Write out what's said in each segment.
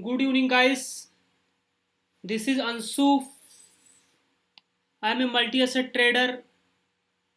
Good evening, guys. This is Ansu. I am a multi asset trader.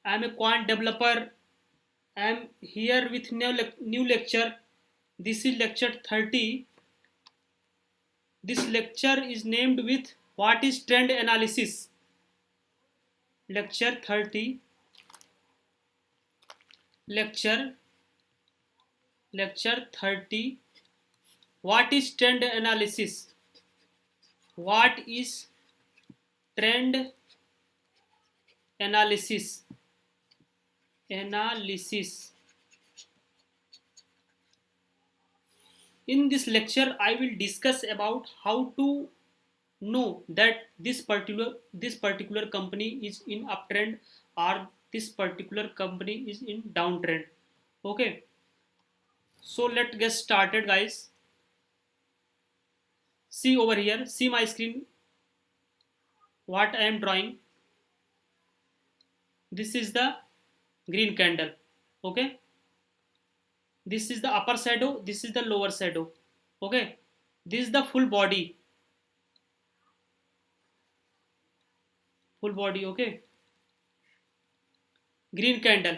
I am a quant developer. I am here with new lecture. This is lecture 30. This lecture is named with What is Trend Analysis? Lecture 30. Lecture Lecture 30. What is trend analysis? What is trend analysis? Analysis. In this lecture, I will discuss about how to know that this particular company is in uptrend or this particular company is in downtrend. Okay, so let's get started, guys. See over here, see my screen, what I am drawing. This is the green candle. Okay, this is the upper shadow, this is the lower shadow. Okay, this is the full body. Okay, green candle,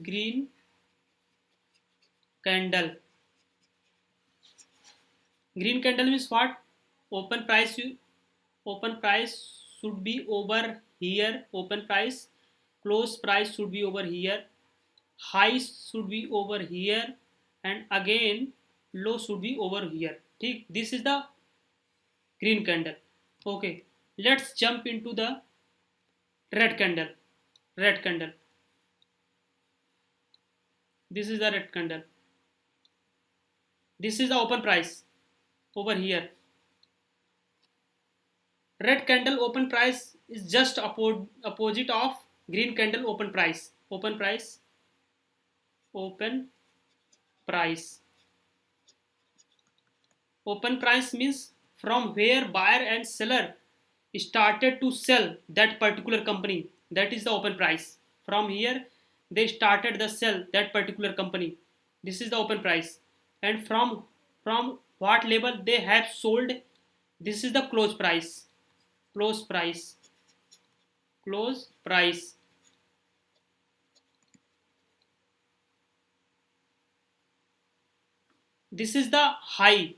green candle. Green candle means what? Open price, open price should be over here. Open price, close price should be over here, high should be over here, and again low should be over here. ठीक, this is the green candle. Okay, let's jump into the red candle. Red candle, this is the red candle. This is the open price over here. Red candle open price is just opposite of green candle open price. Open price, open price. Open price means from where buyer and seller started to sell that particular company. That is the open price. From here they started the sell that particular company. This is the open price. And from what level they have sold, this is the close price. Close price. Close price. This is the high.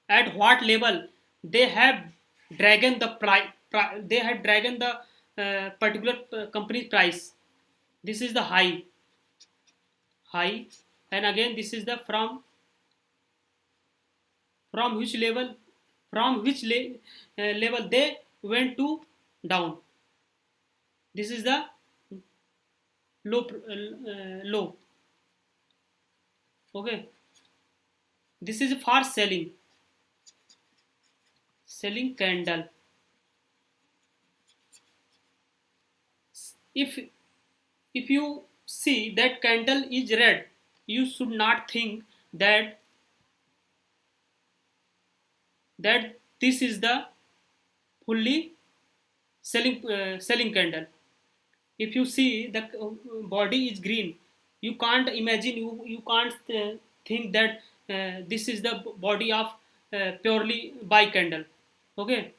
At what level they have dragged the price, they have dragged the particular company price. This is the high. And again this is the from which level, from which level they went to down. This is the low. Okay, this is for selling candle. If if you see that candle is red, you should not think that this is the fully selling candle. If you see the body is green, you can't imagine, you can't think that this is the body of purely buy candle. Okay,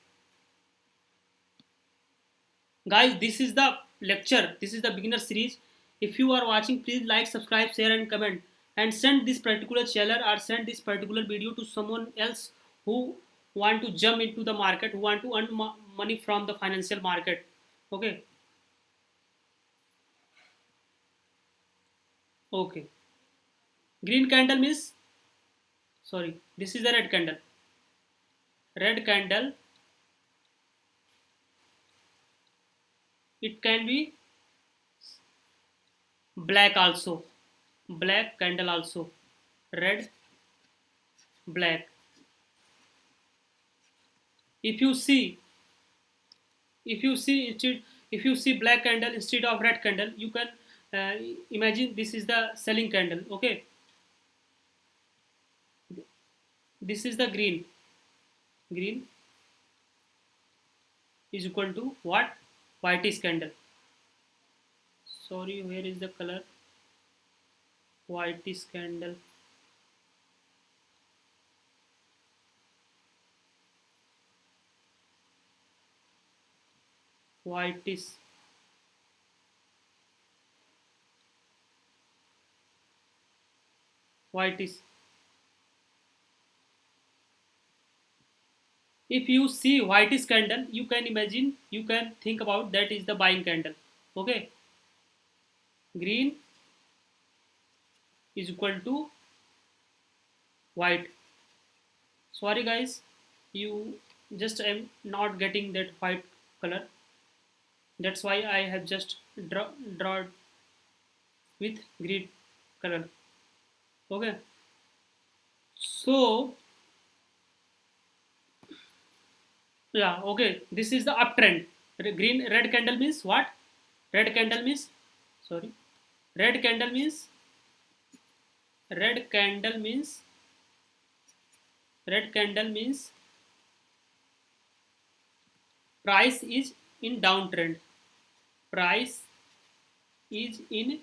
guys, this is the lecture, this is the beginner series. If you are watching, please like, subscribe, share and comment, and send this particular channel or send this particular video to someone else who want to jump into the market, who want to earn money from the financial market. Okay. Okay, green candle means, sorry, this is the red candle. Red candle, it can be black also. Black candle also. Red, black. If you see, if you see if you see black candle instead of red candle, you can uh, imagine this is the selling candle. Okay, this is the green. Green is equal to what? Whitish candle. Sorry, where is the color? Whitish candle. whitish, whitish. If you see whitish candle, you can imagine, you can think about that is the buying candle. Okay, green is equal to white. Sorry guys, you just am not getting that white color. That's why I have just drawn with green color. Okay, so yeah, okay, this is the uptrend. Green red candle means what? Red candle means, sorry, red candle means, red candle means, red candle means price is in downtrend. Price is in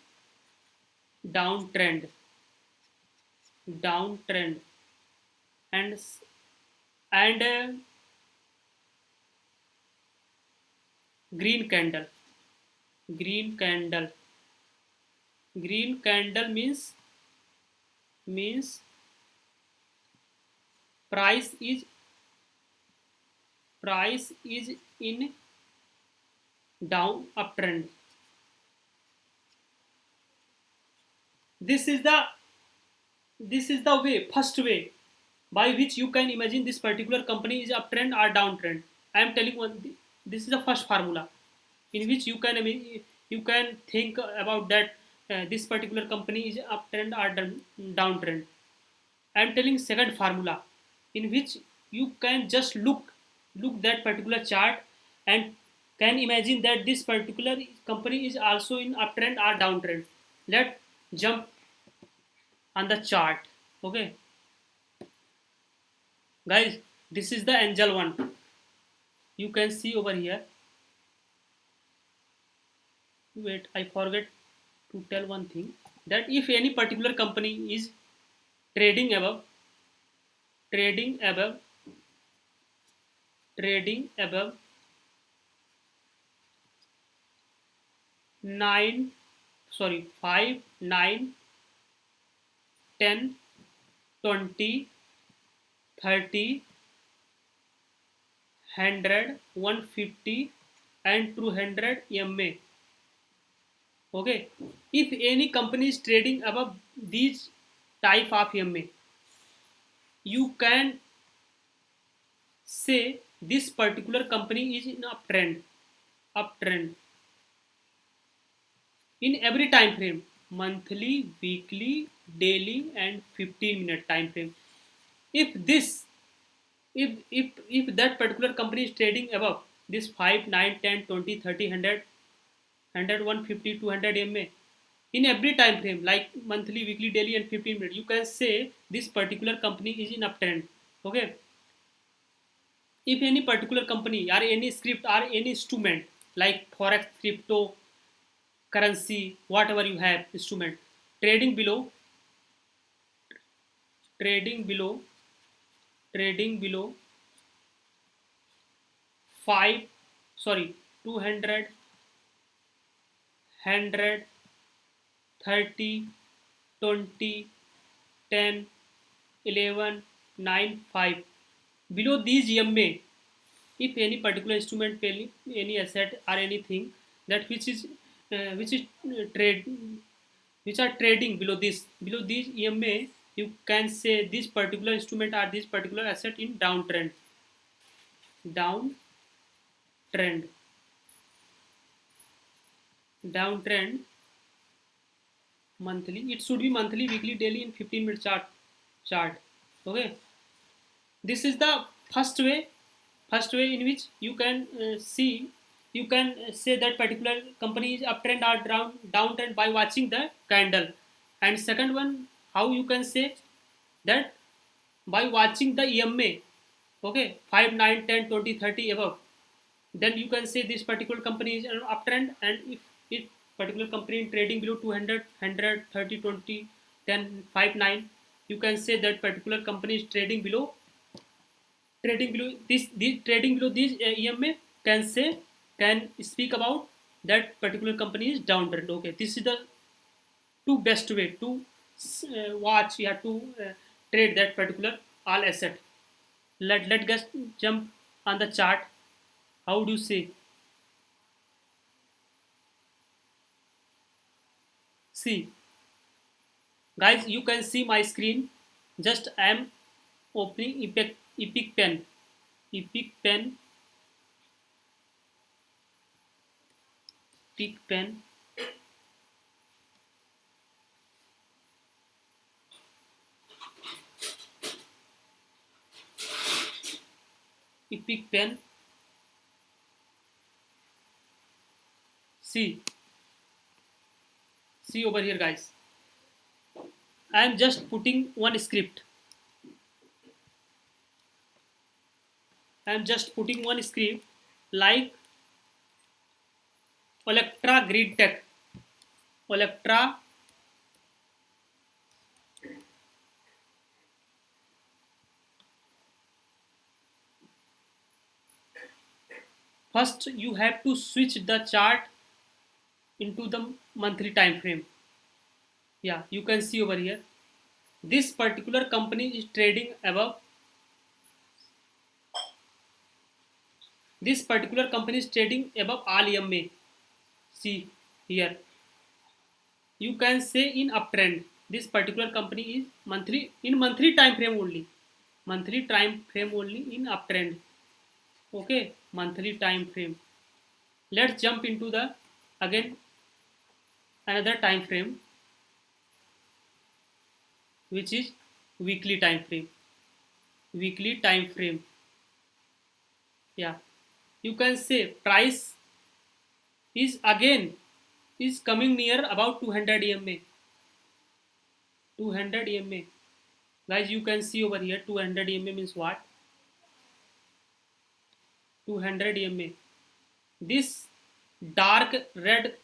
downtrend. Downtrend. And green candle. Green candle. Green candle means price is, price is in down uptrend. This is the, this is the way, first way by which you can imagine this particular company is uptrend or downtrend. I am telling one, this is the first formula in which you can, I mean, you can think about that this particular company is uptrend or downtrend. I am telling second formula in which you can just look that particular chart and can imagine that this particular company is also in uptrend or downtrend. Let's jump on the chart. Okay, guys, this is the angel one. You can see over here. Wait, I forget to tell one thing, that if any particular company is trading above, trading above, trading above 9, sorry, 5, 9, 10, 20, 30, 100, 150 and 200 MA. Okay, if any company is trading above these type of MA, you can say this particular company is in uptrend. Uptrend in every time frame, monthly, weekly, daily and 15-minute time frame. If this, if that particular company is trading above this 5, 9, 10, 20, 30, 100, 100, 150, 200 MA in every time frame like monthly, weekly, daily and 15 minutes, you can say this particular company is in uptrend. Okay, if any particular company or any script or any instrument like forex, crypto currency, whatever you have instrument trading below, trading below, trading below 5, sorry, 200, 100, 30, 20, 10, 11, 9, 5. Below these EMA, if any particular instrument, any asset or anything that which is trade, which are trading below this, below these EMA, you can say this particular instrument or this particular asset in downtrend. Downtrend. Downtrend monthly. It should be monthly, weekly, daily, and 15-minute chart. Okay. This is the first way. First way in which you can see, you can say that particular company is uptrend or downtrend by watching the candle. And second one, how you can say that by watching the EMA. Okay, 5, 9, 10, 20, 30 above. Then you can say this particular company is an uptrend, and if particular company in trading below 200, 100, 30, 20, 10, 5, 9, you can say that particular company is trading below, trading below this trading below this EMA, can say can speak about that particular company is downtrend. Okay, this is the two best way to watch, you have to trade that particular all asset. Let us jump on the chart. How do you say? See, guys, you can see my screen. Just I am opening epic pen, epic pen, epic pen. Epic pen. See over here, guys. I am just putting one script. I am just putting one script like Electra Green Tech. Electra first you have to switch the chart into the monthly time frame. Yeah, you can see over here. This particular company is trading above. This particular company is trading above all EMA. See here. You can say in uptrend. This particular company is monthly time frame only. Monthly time frame only in uptrend. Okay, monthly time frame. Let's jump into the again another time frame, which is weekly time frame. Weekly time frame. Yeah, you can say price is again is coming near about 200 EMA. 200 EMA. Guys, you can see over here 200 EMA means what? 200 EMA. This dark red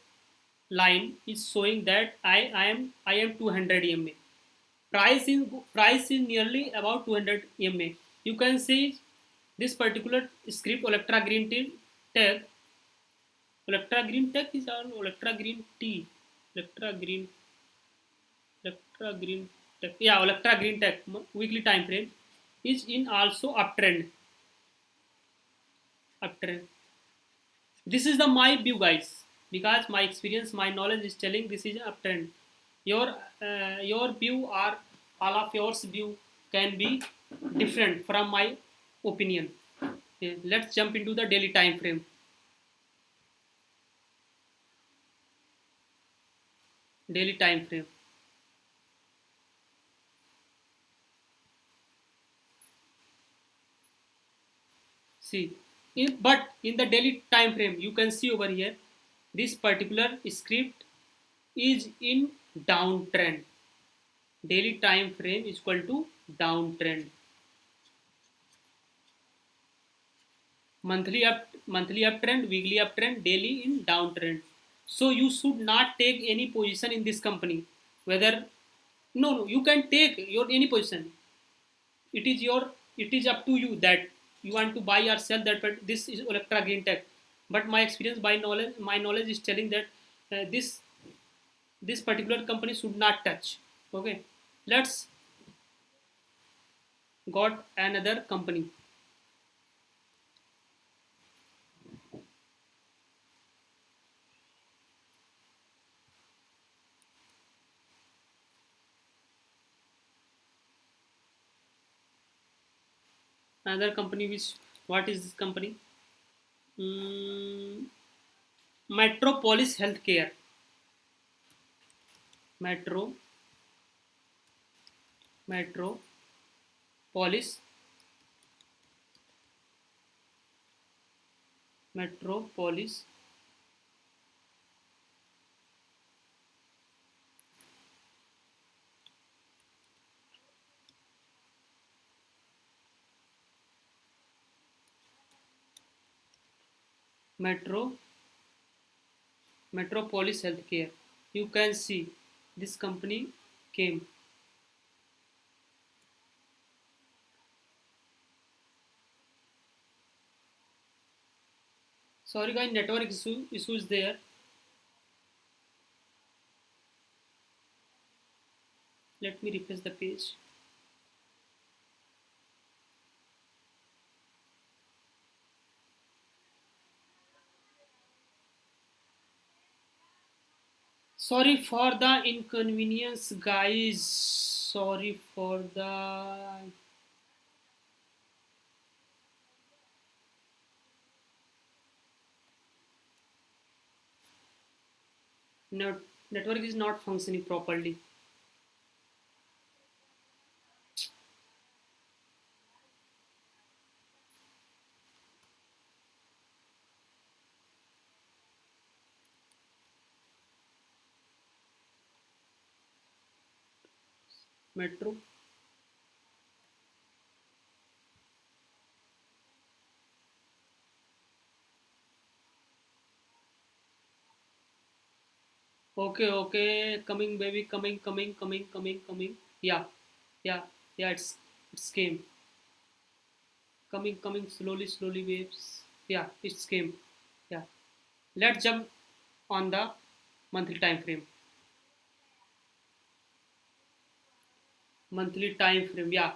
line is showing that I am 200 EMA. Price is nearly about 200 EMA. You can see this particular script Electra Green Tea Tech. Electra Green Tech is on Electra Green Tea. Electra Green Electra Green Tech. Yeah, Electra Green Tech weekly time frame is in also uptrend. Uptrend. This is the my view, guys, because my experience, my knowledge is telling this is uptrend. Your view or all of yours view can be different from my opinion. Okay, let's jump into the daily time frame. Daily time frame. See, but in the daily time frame, you can see over here, this particular script is in downtrend. Daily time frame is equal to downtrend. Monthly uptrend, weekly uptrend, daily in downtrend. So you should not take any position in this company. Whether no, you can take your any position. It is up to you that you want to buy or sell that. But this is Electra Green Tech. But my experience, my knowledge is telling that this particular company should not touch. Okay, let's got another company. Another company which, what is this company? Mm, Metropolis Healthcare. Metro Metropolis Metropolis Metro Metropolis Healthcare. You can see this company came. Sorry guys, network issue is there. Let me refresh the page. Sorry for the inconvenience, guys. Sorry for the net network is not functioning properly. Metro. Okay, okay. Coming, baby. Coming, coming, coming, coming, coming. Yeah, yeah, yeah. It's came. Coming, coming. Slowly, slowly, waves. Yeah, it's came. Yeah. Let's jump on the monthly time frame. Monthly time frame. Yeah,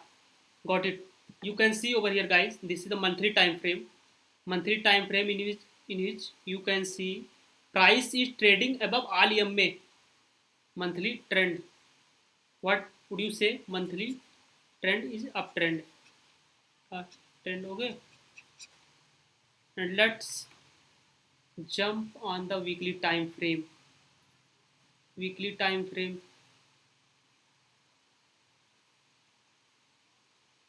got it. You can see over here, guys. This is the monthly time frame. Monthly time frame in which you can see price is trading above all EMA. Monthly trend. What would you say? Monthly trend is uptrend. Trend, okay. And let's jump on the weekly time frame. Weekly time frame.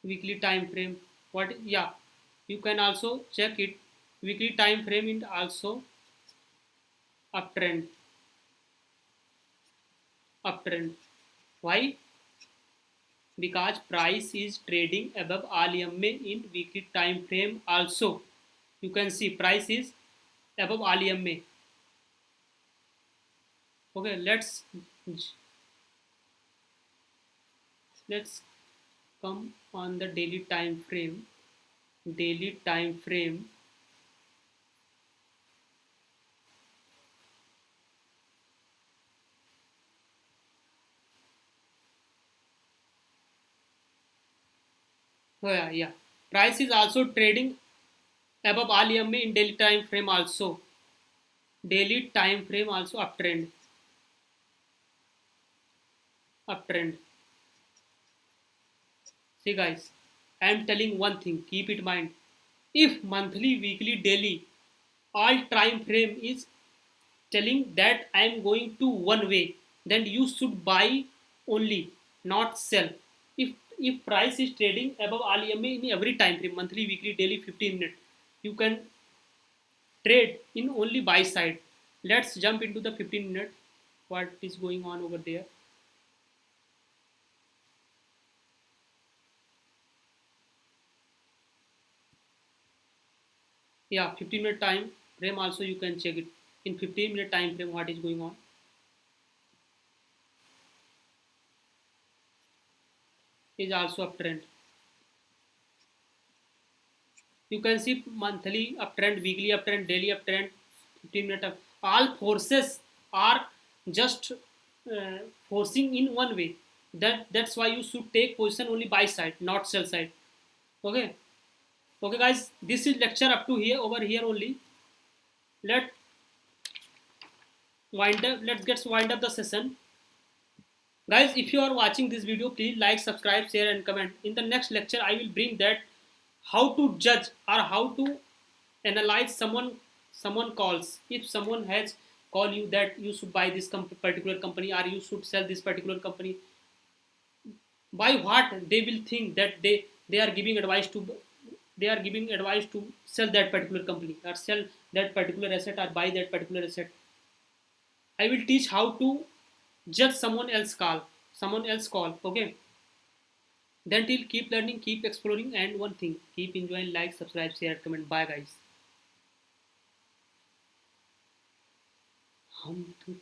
Weekly time frame. What? Yeah, you can also check it. Weekly time frame is also uptrend. Uptrend. Why? Because price is trading above all EMA in weekly time frame also. You can see price is above all EMA. Okay, let's come on the daily time frame. Daily time frame. Oh yeah, yeah. Price is also trading above all EMA in daily time frame also. Daily time frame also uptrend. Uptrend. See guys, I am telling one thing. Keep it in mind. If monthly, weekly, daily, all time frame is telling that I am going to one way, then you should buy only, not sell. If price is trading above all EMA in every time frame, monthly, weekly, daily, 15 minute, you can trade in only buy side. Let's jump into the 15 minute. What is going on over there? Yeah, 15-minute time frame also you can check it. In 15-minute time frame, what is going on? Is also uptrend. You can see monthly uptrend, weekly uptrend, daily uptrend, 15-minute up. All forces are just forcing in one way. That's why you should take position only buy side, not sell side. Okay, okay, guys. This is lecture up to here. Over here only. Let wind up. Let's get wind up the session, guys. If you are watching this video, please like, subscribe, share, and comment. In the next lecture, I will bring that how to judge or how to analyze someone calls. If someone has call you that you should buy this particular company or you should sell this particular company, by what they will think that they are giving advice to, they are giving advice to sell that particular company or sell that particular asset or buy that particular asset. I will teach how to judge someone else call. Okay, then till keep learning, keep exploring, and one thing, keep enjoying. Like, subscribe, share, comment. Bye guys. हम तो